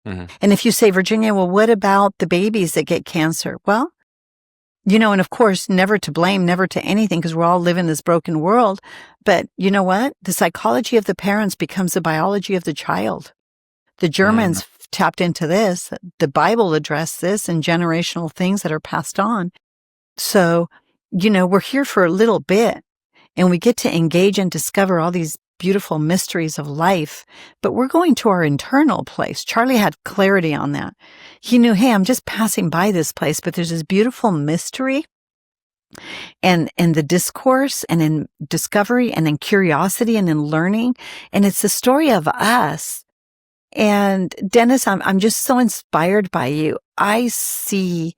Mm-hmm. And if you say, Virginia, well, what about the babies that get cancer? Well, and of course, never to blame, never to anything, because we're all living in this broken world. But you know what? The psychology of the parents becomes the biology of the child. The Germans tapped into this. The Bible addressed this and generational things that are passed on. So, we're here for a little bit and we get to engage and discover all these beautiful mysteries of life, but we're going to our internal place. Charlie had clarity on that. He knew, hey, I'm just passing by this place, but there's this beautiful mystery and the discourse and in discovery and in curiosity and in learning. And it's the story of us. And Dennis, I'm just so inspired by you. I see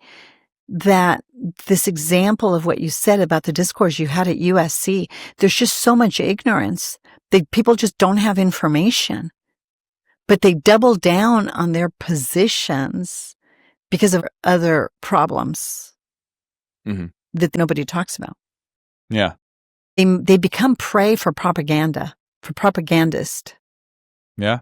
that this example of what you said about the discourse you had at USC, there's just so much ignorance. People just don't have information, but they double down on their positions because of other problems that nobody talks about. Yeah. They become prey for propaganda, for propagandists. Yeah.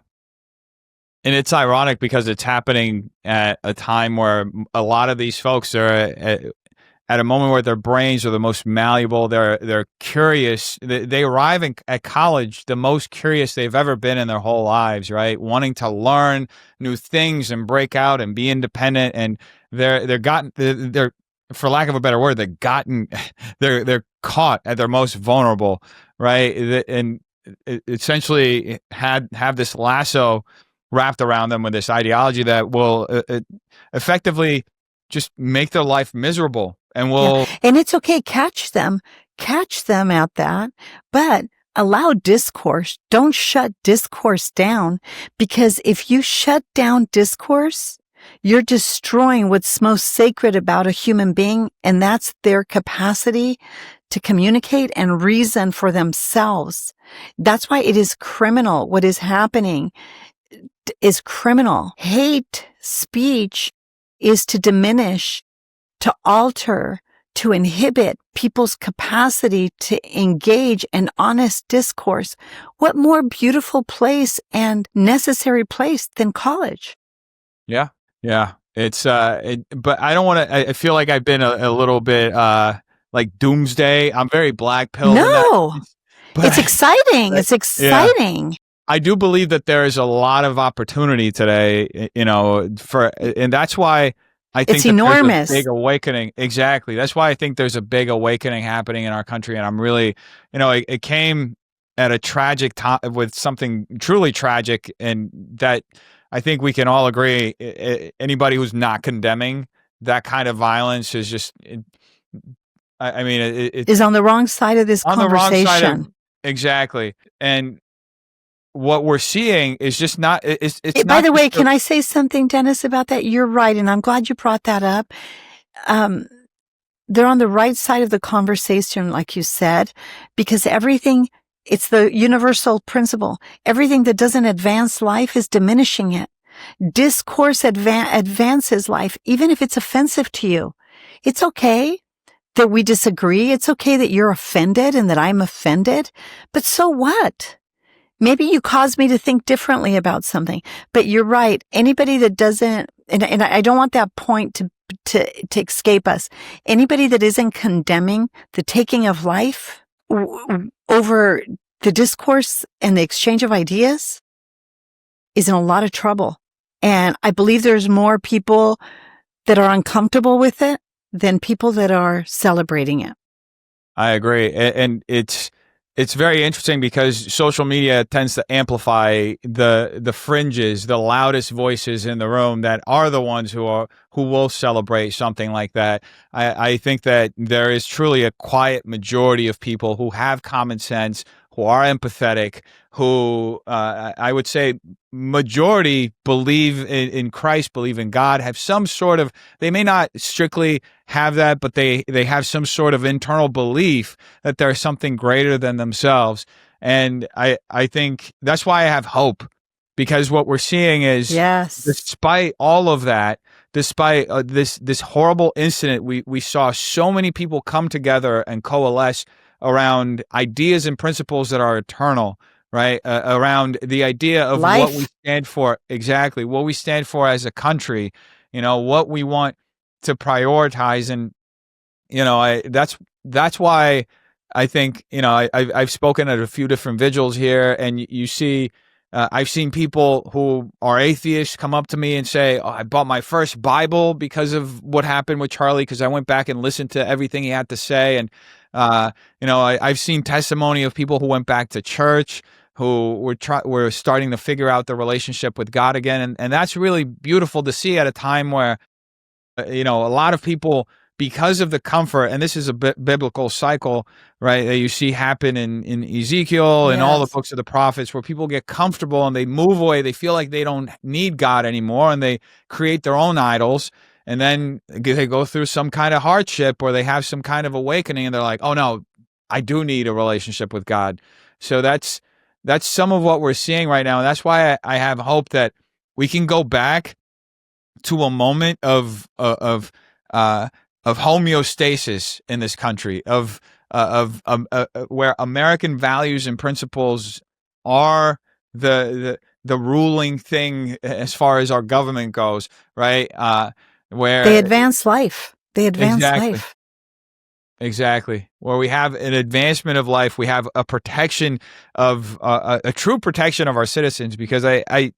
And it's ironic because it's happening at a time where a lot of these folks are at a moment where their brains are the most malleable. They're curious. They arrive at college the most curious they've ever been in their whole lives, right? Wanting to learn new things and break out and be independent. And they're for lack of a better word, they're caught at their most vulnerable, right? And essentially have this lasso wrapped around them with this ideology that will effectively just make their life miserable and will. Yeah. And it's okay. Catch them at that, but allow discourse. Don't shut discourse down, because if you shut down discourse, you're destroying what's most sacred about a human being. And that's their capacity to communicate and reason for themselves. That's why it is criminal. What is happening is criminal. Hate speech is to diminish, to alter, to inhibit people's capacity to engage in honest discourse. What more beautiful place and necessary place than college? Yeah. Yeah. It's, but I don't want to, I feel like I've been a little bit, like doomsday. I'm very black pill. No, it's exciting. It's exciting. Yeah. I do believe that there is a lot of opportunity today, and that's why I think it's enormous. There's a big awakening. Exactly. That's why I think there's a big awakening happening in our country. And I'm really, it came at a tragic time with something truly tragic, and that I think we can all agree. Anybody who's not condemning that kind of violence is just, is on the wrong side of this conversation. The wrong side exactly. And what we're seeing is just not. It's not. By the way, can I say something, Dennis, about that? You're right, and I'm glad you brought that up. They're on the right side of the conversation, like you said, because everything. It's the universal principle. Everything that doesn't advance life is diminishing it. Discourse advances life, even if it's offensive to you. It's okay that we disagree. It's okay that you're offended and that I'm offended. But so what? Maybe you caused me to think differently about something, but you're right. Anybody that doesn't, and I don't want that point to escape us. Anybody that isn't condemning the taking of life over the discourse and the exchange of ideas is in a lot of trouble. And I believe there's more people that are uncomfortable with it than people that are celebrating it. I agree. And it's it's very interesting because social media tends to amplify the fringes, the loudest voices in the room that are the ones who will celebrate something like that. I think that there is truly a quiet majority of people who have common sense, who are empathetic, who I would say majority believe in Christ, believe in God, have some sort of, they may not strictly have that, but they have some sort of internal belief that there's something greater than themselves. And I think that's why I have hope, because what we're seeing is, Yes. despite all of that, despite this horrible incident, we saw so many people come together and coalesce around ideas and principles that are eternal, right? Around the idea of what we Life. stand for, exactly what we stand for as a country, what we want to prioritize. And that's why I think I've spoken at a few different vigils here, and you see. I've seen people who are atheists come up to me and say, "Oh, I bought my first Bible because of what happened with Charlie, because I went back and listened to everything he had to say." And I've seen testimony of people who went back to church, who were starting to figure out their relationship with God again, and that's really beautiful to see at a time where a lot of people, because of the comfort, and this is a biblical cycle, right, that you see happen in Ezekiel and all the Yes. books of the prophets, where people get comfortable and they move away. They feel like they don't need God anymore, and they create their own idols. And then they go through some kind of hardship, or they have some kind of awakening, and they're like, "Oh no, I do need a relationship with God." So that's some of what we're seeing right now, and that's why I have hope that we can go back to a moment of homeostasis in this country, of where American values and principles are the ruling thing as far as our government goes, right? They Where advance life. They advance exactly. life. Exactly. Where we have an advancement of life, we have a protection of a true protection of our citizens, because I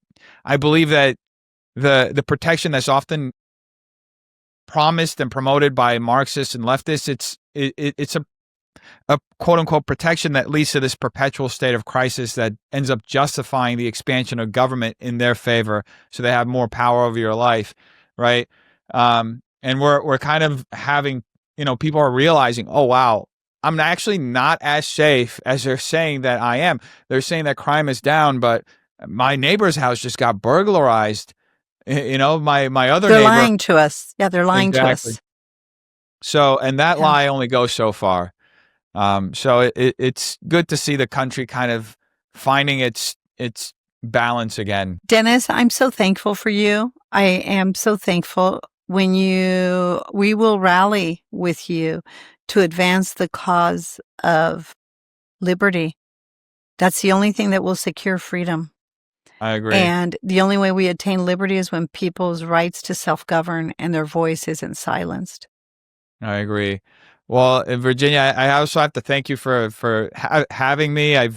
believe that the protection that's often promised and promoted by Marxists and leftists, it's a quote unquote protection that leads to this perpetual state of crisis that ends up justifying the expansion of government in their favor, so they have more power over your life, right? And we're kind of having, people are realizing, oh wow, I'm actually not as safe as they're saying that I am. They're saying that crime is down, but my neighbor's house just got burglarized. My other They're neighbor. lying to us. Yeah, they're lying to Exactly. us. So, and that Yeah. lie only goes so far. So it's good to see the country kind of finding its balance again. Dennis, I'm so thankful for you. I am so thankful we will rally with you to advance the cause of liberty. That's the only thing that will secure freedom. I agree. And the only way we attain liberty is when people's rights to self-govern and their voice isn't silenced. I agree. Well, in Virginia, I also have to thank you for having me. I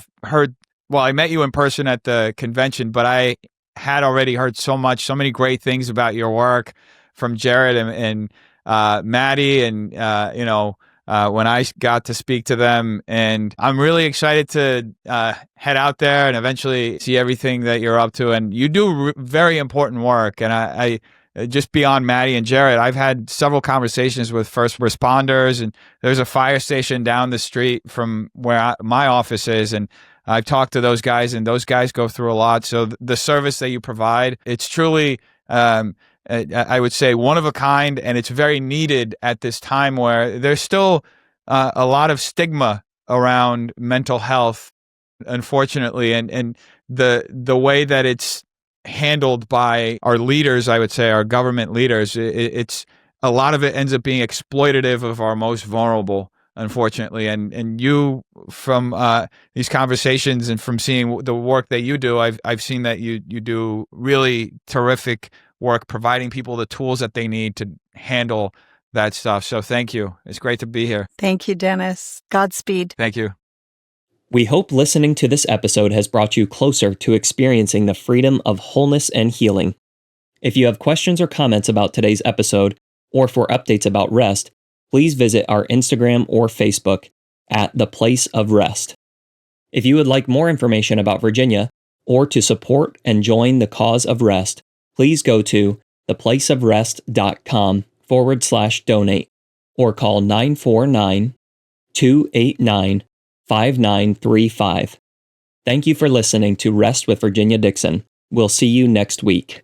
met you in person at the convention, but I had already heard so many great things about your work from Jared and Maddie, and when I got to speak to them, and I'm really excited to head out there and eventually see everything that you're up to. And you do very important work, and I just beyond Maddie and Jared, I've had several conversations with first responders, and there's a fire station down the street from where my office is, and I've talked to those guys, and those guys go through a lot. So the service that you provide, it's truly, I would say, one of a kind, and it's very needed at this time where there's still a lot of stigma around mental health, unfortunately, and the way that it's handled by our leaders, I would say our government leaders, it's a lot of it ends up being exploitative of our most vulnerable, unfortunately. And you, from these conversations and from seeing the work that you do, I've seen that you do really terrific work providing people the tools that they need to handle that stuff. So thank you. It's great to be here. Thank you, Dennis. Godspeed. Thank you. We hope listening to this episode has brought you closer to experiencing the freedom of wholeness and healing. If you have questions or comments about today's episode, or for updates about R.E.S.T, please visit our Instagram or Facebook at The Place of R.E.S.T. If you would like more information about Virginia, or to support and join the cause of rest, please go to theplaceofrest.com/donate or call 949-289-5935. Thank you for listening to Rest with Virginia Dixon. We'll see you next week.